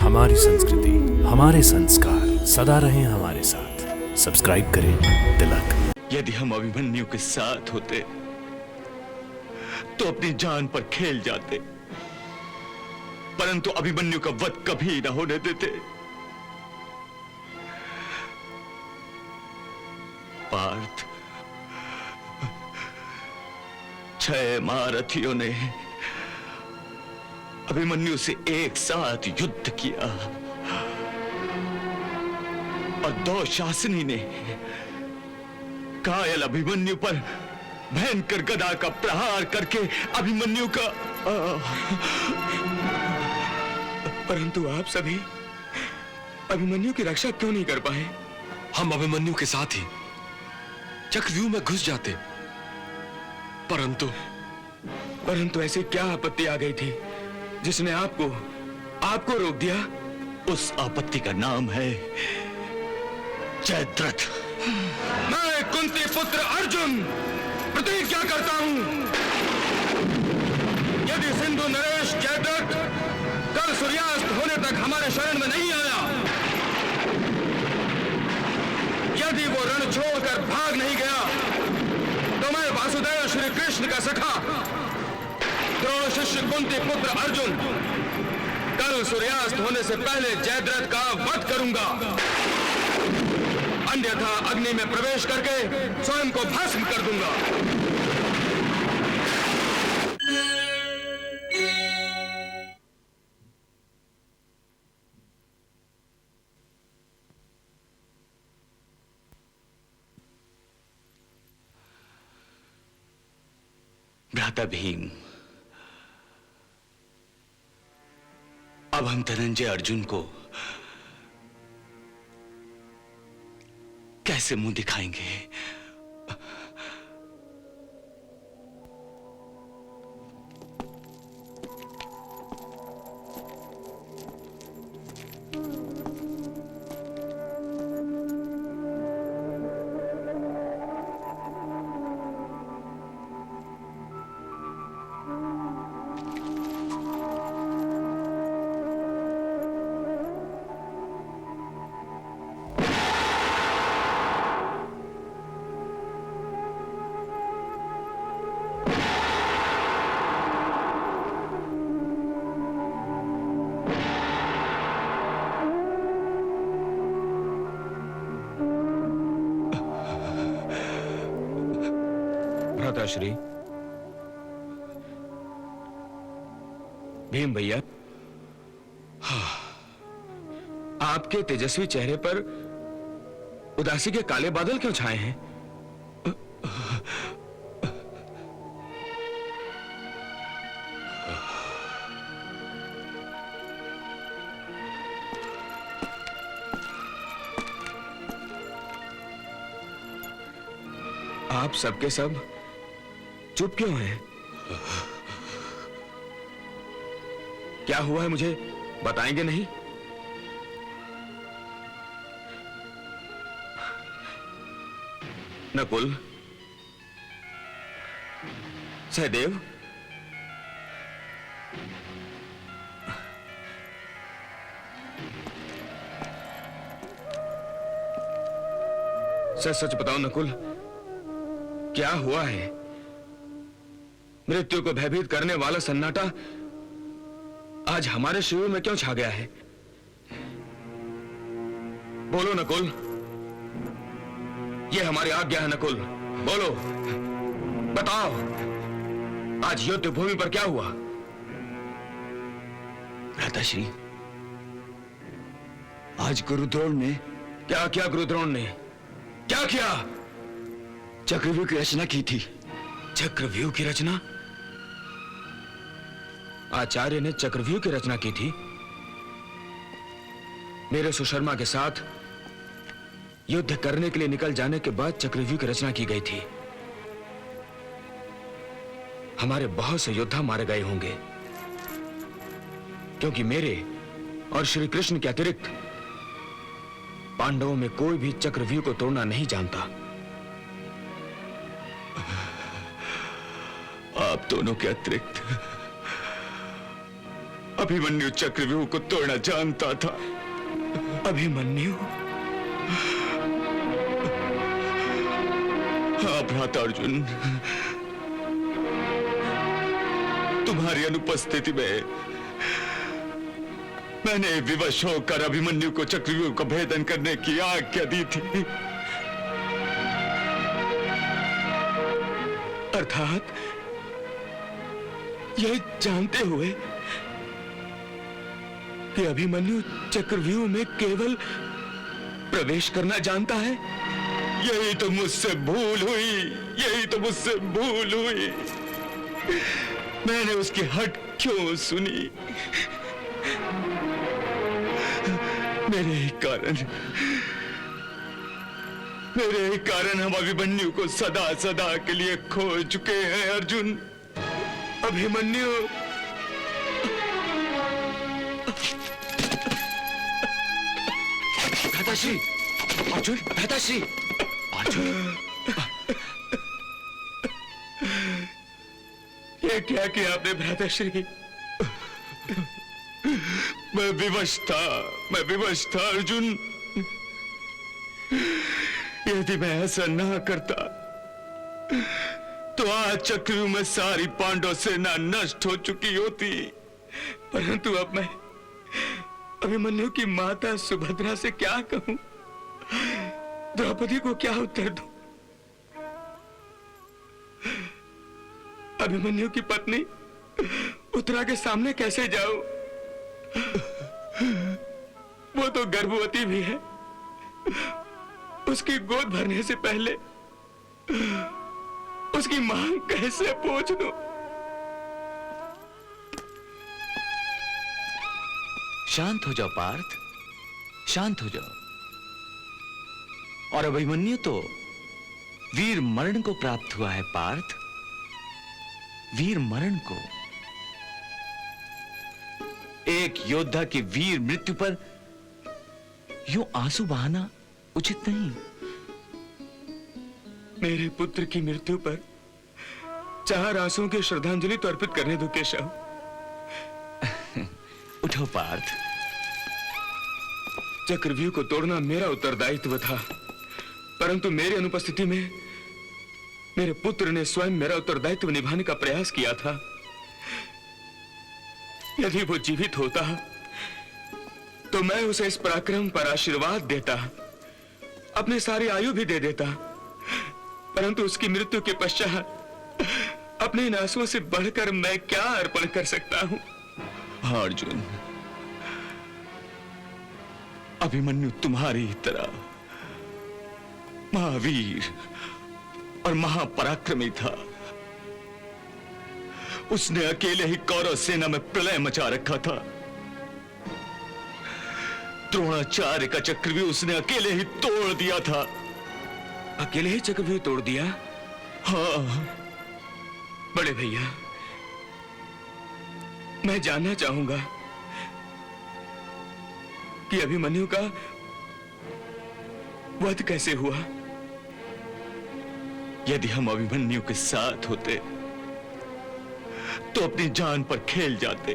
हमारी संस्कृति, हमारे संस्कार सदा रहें हमारे साथ। सब्सक्राइब करें तिलक। यदि हम अभिमन्यु के साथ होते तो अपनी जान पर खेल जाते, परंतु अभिमन्यु का वध कभी न होने देते। पार्थ, 6 महारथियों ने अभिमन्यु से एक साथ युद्ध किया और दुशासनी ने घायल अभिमन्यु पर भयंकर गदा का प्रहार करके अभिमन्यु का परंतु आप सभी अभिमन्यु की रक्षा क्यों नहीं कर पाए? हम अभिमन्यु के साथ ही चक्रव्यूह में घुस जाते, परंतु ऐसी क्या आपत्ति आ गई थी जिसने आपको रोक दिया? उस आपत्ति का नाम है जयद्रथ। मैं कुंती पुत्र अर्जुन प्रतिज्ञा करता हूं, यदि सिंधु नरेश जयद्रथ कल सूर्यास्त होने तक हमारे शरण में नहीं आया, यदि वो रण छोड़कर भाग नहीं गया, तो मैं वासुदेव श्री कृष्ण का सखा द्रोण शिष्य कुंती पुत्र अर्जुन कल सूर्यास्त होने से पहले जयद्रथ का वध करूंगा, अन्यथा अग्नि में प्रवेश करके स्वयं को भस्म कर दूंगा। भ्राता भीम, अब हम धनंजय अर्जुन को कैसे मुंह दिखाएंगे? श्री भीम भैया, आपके तेजस्वी चेहरे पर उदासी के काले बादल क्यों छाए हैं? आप सबके सब चुप क्यों हैं? क्या हुआ है, मुझे बताएंगे नहीं? नकुल, सहदेव, सच सच बताओ नकुल, क्या हुआ है? मृत्यु को भयभीत करने वाला सन्नाटा आज हमारे शिविर में क्यों छा गया है? बोलो नकुल, ये हमारी आज्ञा है। नकुल बोलो, बताओ, आज युद्ध भूमि पर क्या हुआ? भ्राताश्री, आज गुरुद्रोण ने क्या किया? गुरुद्रोण ने क्या किया? चक्रव्यूह की रचना की थी। चक्रव्यूह की रचना? आचार्य ने चक्रव्यूह की रचना की थी? मेरे सुशर्मा के साथ युद्ध करने के लिए निकल जाने के बाद चक्रव्यूह की रचना की गई थी। हमारे बहुत से योद्धा मारे गए होंगे, क्योंकि मेरे और श्री कृष्ण के अतिरिक्त पांडवों में कोई भी चक्रव्यूह को तोड़ना नहीं जानता। आप दोनों के अतिरिक्त अभिमन्यु चक्रव्यूह को तोड़ना जानता था। अभिमन्यु? हाँ भ्राता अर्जुन, तुम्हारी अनुपस्थिति में मैंने विवश होकर अभिमन्यु को चक्रव्यूह का भेदन करने की आज्ञा दी थी। अर्थात यह जानते हुए कि अभिमन्यु चक्रव्यूह में केवल प्रवेश करना जानता है। यही तो मुझसे भूल हुई, यही तो मुझसे भूल हुई। मैंने उसकी हट क्यों सुनी? मेरे ही कारण हम अभिमन्यु को सदा सदा के लिए खो चुके हैं अर्जुन। अभिमन्यु! भ्राताश्री, अर्जुन, भ्राताश्री, अर्जुन। ये क्या किया आपने भ्राताश्री? मैं विवश था अर्जुन। यदि मैं ऐसा ना करता तो आज चक्रव्यूह में सारी पांडव सेना नष्ट हो चुकी होती। परंतु अब मैं अभिमन्यु की माता सुभद्रा से क्या कहूं? द्रौपदी को क्या उत्तर दूं? अभिमन्यु की पत्नी उत्तरा के सामने कैसे जाऊं? वो तो गर्भवती भी है। उसकी गोद भरने से पहले उसकी मांग कैसे पूछ दूं? शांत हो जाओ पार्थ, शांत हो जाओ। और अभिमन्यु तो वीर मरण को प्राप्त हुआ है पार्थ, वीर मरण को। एक योद्धा की वीर मृत्यु पर यूं आंसू बहाना उचित नहीं। मेरे पुत्र की मृत्यु पर 4 आंसुओं की श्रद्धांजलि तो अर्पित करने दो केशव। उठो पार्थ। चक्रव्यूह को तोड़ना मेरा उत्तरदायित्व था, परंतु मेरी अनुपस्थिति में मेरे पुत्र ने स्वयं मेरा उत्तरदायित्व निभाने का प्रयास किया था। यदि वो जीवित होता तो मैं उसे इस पराक्रम पर आशीर्वाद देता, अपनी सारी आयु भी दे देता, परंतु उसकी मृत्यु के पश्चात अपने इन आंसुओं से बढ़कर मैं क्या अर्पण कर सकता हूं? हाँ अर्जुन, अभिमन्यु तुम्हारी तरह महावीर और महापराक्रमी था। उसने अकेले ही कौरव सेना में प्रलय मचा रखा था। द्रोणाचार्य का चक्रव्यूह उसने अकेले ही तोड़ दिया था। अकेले ही चक्रव्यूह तोड़ दिया? हाँ बड़े भैया, मैं जानना चाहूंगा कि अभिमन्यु का वध कैसे हुआ? यदि हम अभिमन्यु के साथ होते तो अपनी जान पर खेल जाते,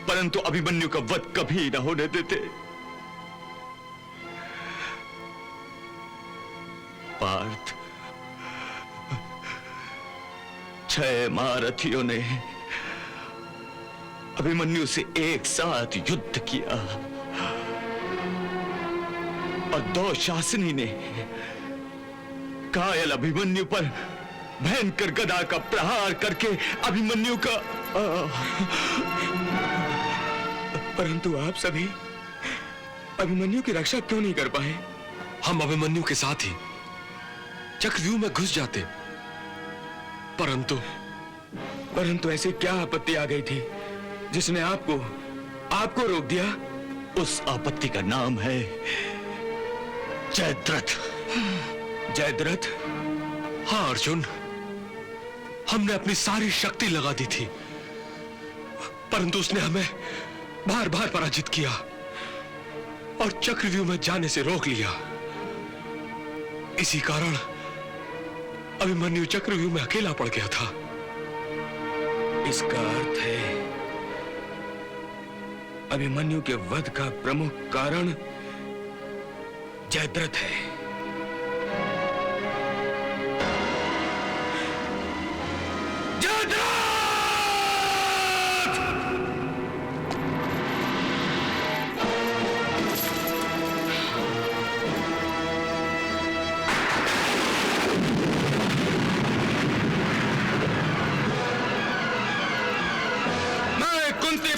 परंतु अभिमन्यु का वध कभी न होने देते। पार्थ, 6 महारथियों ने अभिमन्यु से एक साथ युद्ध किया और 2 शासनी ने घायल अभिमन्यु पर भयंकर गदा का प्रहार करके अभिमन्यु का परंतु आप सभी अभिमन्यु की रक्षा क्यों नहीं कर पाए? हम अभिमन्यु के साथ ही चक्रव्यूह में घुस जाते, परंतु ऐसी क्या आपत्ति आ गई थी जिसने आपको रोक दिया? उस आपत्ति का नाम है जयद्रथ। जयद्रथ? हाँ अर्जुन, हमने अपनी सारी शक्ति लगा दी थी, परंतु उसने हमें बार बार पराजित किया और चक्रव्यूह में जाने से रोक लिया। इसी कारण अभिमन्यु चक्रव्यूह में अकेला पड़ गया था। इसका अर्थ है अभिमन्यु के वध का प्रमुख कारण जयद्रथ है।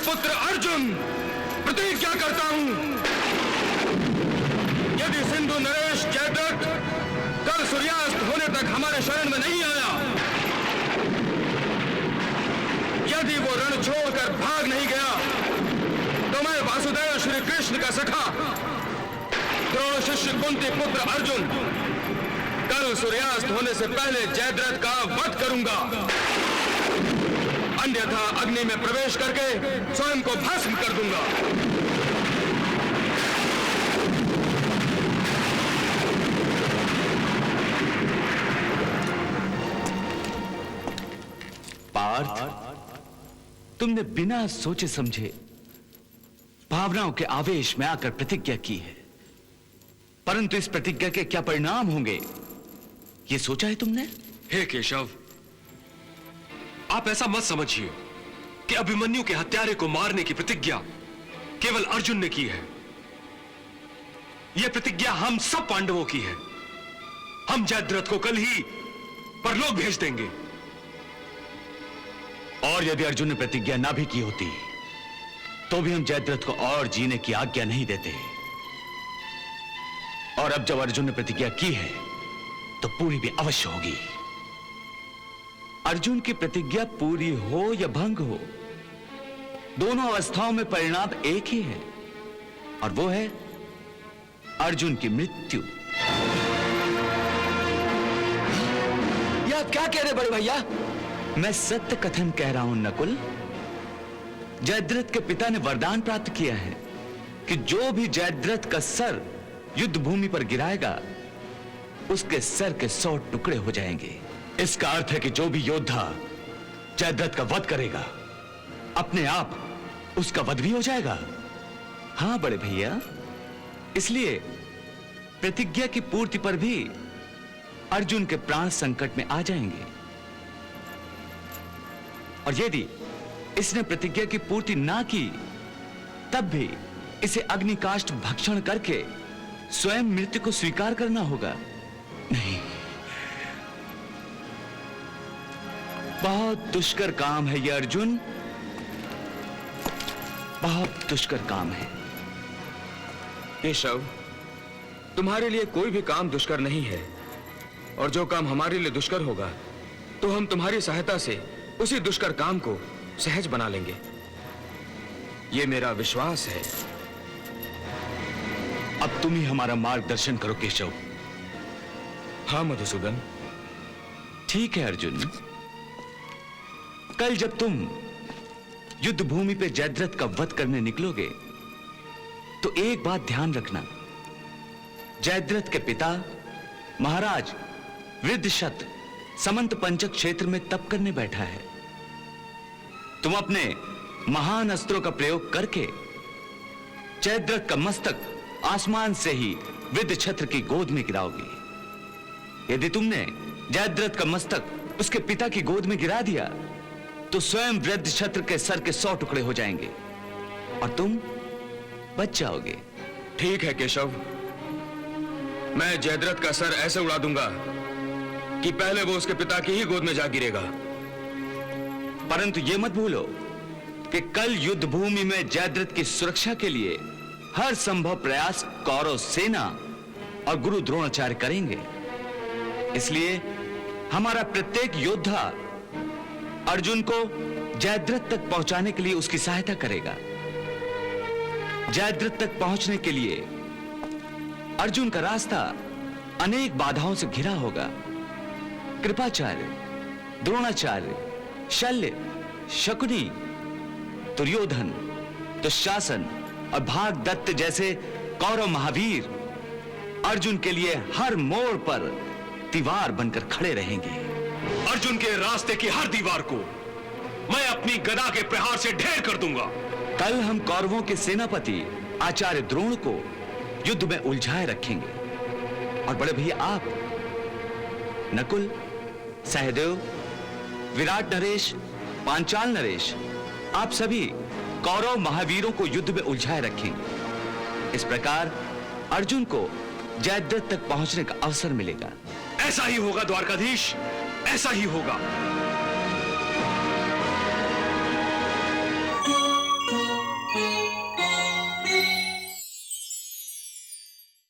पुत्र अर्जुन प्रतिज्ञा करता हूं, यदि सिंधु नरेश जयद्रथ कल सूर्यास्त होने तक हमारे शरण में नहीं आया, यदि वो रण छोड़कर भाग नहीं गया, तो मैं वासुदेव श्री कृष्ण का सखा द्रोण शिष्य कुंती पुत्र अर्जुन कल सूर्यास्त होने से पहले जयद्रथ का वध करूंगा, अन्यथा अग्नि में प्रवेश करके स्वयं को भस्म कर दूंगा। पार्थ, तुमने बिना सोचे समझे भावनाओं के आवेश में आकर प्रतिज्ञा की है, परंतु इस प्रतिज्ञा के क्या परिणाम होंगे यह सोचा है तुमने? हे केशव, आप ऐसा मत समझिए कि अभिमन्यु के हत्यारे को मारने की प्रतिज्ञा केवल अर्जुन ने की है। यह प्रतिज्ञा हम सब पांडवों की है। हम जयद्रथ को कल ही परलोक भेज देंगे। और यदि अर्जुन ने प्रतिज्ञा ना भी की होती तो भी हम जयद्रथ को और जीने की आज्ञा नहीं देते। और अब जब अर्जुन ने प्रतिज्ञा की है तो पूरी भी अवश्य होगी। अर्जुन की प्रतिज्ञा पूरी हो या भंग हो, दोनों अवस्थाओं में परिणाम एक ही है, और वो है अर्जुन की मृत्यु। ये आप क्या कह रहे बड़े भैया? मैं सत्य कथन कह रहा हूं नकुल। जयद्रथ के पिता ने वरदान प्राप्त किया है कि जो भी जयद्रथ का सर युद्ध भूमि पर गिराएगा उसके सर के 100 टुकड़े हो जाएंगे। इसका अर्थ है कि जो भी योद्धा जयद्रथ का वध करेगा अपने आप उसका वध भी हो जाएगा। हां बड़े भैया, इसलिए प्रतिज्ञा की पूर्ति पर भी अर्जुन के प्राण संकट में आ जाएंगे। और यदि इसने प्रतिज्ञा की पूर्ति ना की तब भी इसे अग्निकाष्ठ भक्षण करके स्वयं मृत्यु को स्वीकार करना होगा। नहीं, बहुत दुष्कर काम है यह अर्जुन, बहुत दुष्कर काम है। केशव, तुम्हारे लिए कोई भी काम दुष्कर नहीं है, और जो काम हमारे लिए दुष्कर होगा तो हम तुम्हारी सहायता से उसी दुष्कर काम को सहज बना लेंगे। यह मेरा विश्वास है। अब तुम ही हमारा मार्गदर्शन करो केशव। हाँ मधुसूदन। ठीक है अर्जुन, कल जब तुम युद्ध भूमि पे जयद्रथ का वध करने निकलोगे तो एक बात ध्यान रखना, जयद्रथ के पिता महाराज वृद्धशत समंत पंचक क्षेत्र में तप करने बैठा है। तुम अपने महान अस्त्रों का प्रयोग करके जयद्रथ का मस्तक आसमान से ही वृद्धछत्र की गोद में गिराओगे। यदि तुमने जयद्रथ का मस्तक उसके पिता की गोद में गिरा दिया तो स्वयं वृद्धछत्र के सर के 100 टुकड़े हो जाएंगे और तुम बच जाओगे। ठीक है केशव, मैं जयद्रथ का सर ऐसे उड़ा दूंगा कि पहले वो उसके पिता की ही गोद में जा गिरेगा। परंतु यह मत भूलो कि कल युद्ध भूमि में जयद्रथ की सुरक्षा के लिए हर संभव प्रयास कौरव सेना और गुरु द्रोणाचार्य करेंगे। इसलिए हमारा प्रत्येक योद्धा अर्जुन को जयद्रथ तक पहुंचाने के लिए उसकी सहायता करेगा। जयद्रथ तक पहुंचने के लिए अर्जुन का रास्ता अनेक बाधाओं से घिरा होगा। कृपाचार्य, द्रोणाचार्य, शल्य, शकुनी, दुर्योधन, दुशासन और भागदत्त जैसे कौरव महावीर अर्जुन के लिए हर मोड़ पर दीवार बनकर खड़े रहेंगे। अर्जुन के रास्ते की हर दीवार को मैं अपनी गदा के प्रहार से ढेर कर दूंगा। कल हम कौरवों के सेनापति आचार्य द्रोण को युद्ध में उलझाए रखेंगे और बड़े भैया आप नकुल, सहदेव, विराट नरेश, पांचाल नरेश, आप सभी कौरव महावीरों को युद्ध में उलझाए रखेंगे। इस प्रकार अर्जुन को जयद्रथ तक पहुंचने का अवसर मिलेगा। ऐसा ही होगा द्वारकाधीश, ऐसा ही होगा।